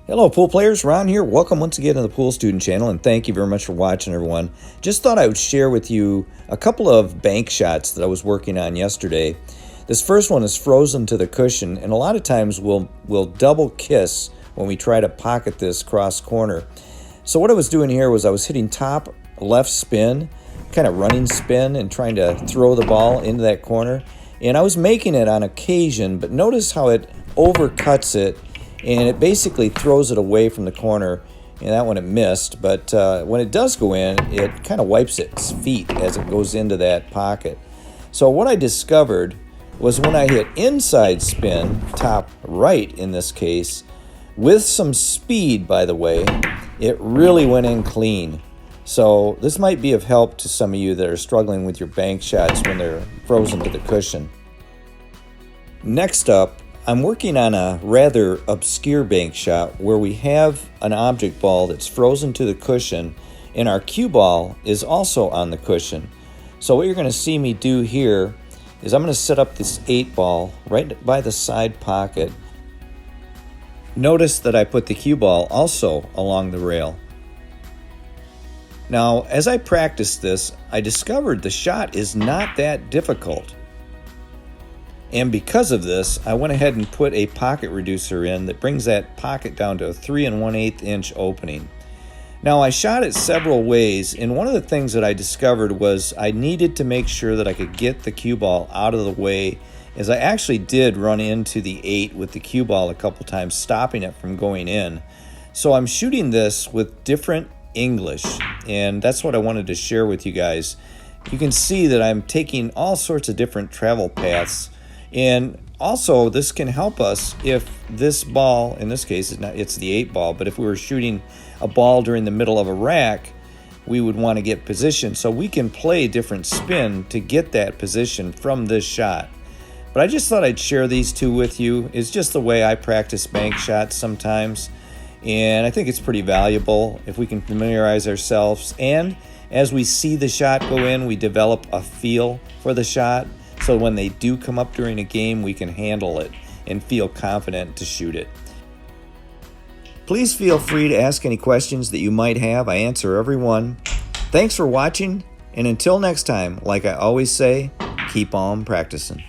Hello, pool players. Ron here. Welcome once again to the Pool Student channel, and thank you very much for watching, everyone. Just thought I would share with you a couple of bank shots that I was working on yesterday. This first one is frozen to the cushion, and a lot of times we'll double kiss when we try to pocket this cross corner. So what I was doing here was I was hitting top left spin, kind of running spin, and trying to throw the ball into that corner. And I was making it on occasion, but notice how it overcuts it, and it basically throws it away from the corner. And that one it missed, but when it does go in, it kind of wipes its feet as it goes into that pocket. So what I discovered was when I hit inside spin, top right in this case, with some speed, by the way, it really went in clean. So this might be of help to some of you that are struggling with your bank shots when they're frozen to the cushion. Next up, I'm working on a rather obscure bank shot where we have an object ball that's frozen to the cushion and our cue ball is also on the cushion. So what you're going to see me do here is I'm going to set up this 8 ball right by the side pocket. Notice that I put the cue ball also along the rail. Now, as I practiced this, I discovered the shot is not that difficult. And because of this, I went ahead and put a pocket reducer in that brings that pocket down to a 3 1/8 inch opening. Now, I shot it several ways, and one of the things that I discovered was I needed to make sure that I could get the cue ball out of the way, as I actually did run into the 8 with the cue ball a couple times, stopping it from going in. So I'm shooting this with different English, and that's what I wanted to share with you guys. You can see that I'm taking all sorts of different travel paths. And also, this can help us if this ball, in this case, it's the 8 ball, but if we were shooting a ball during the middle of a rack, we would want to get position. So we can play different spin to get that position from this shot. But I just thought I'd share these two with you. It's just the way I practice bank shots sometimes. And I think it's pretty valuable if we can familiarize ourselves. And as we see the shot go in, we develop a feel for the shot. So when they do come up during a game, we can handle it and feel confident to shoot it. Please feel free to ask any questions that you might have. I answer every one. Thanks for watching, and until next time, like I always say, keep on practicing.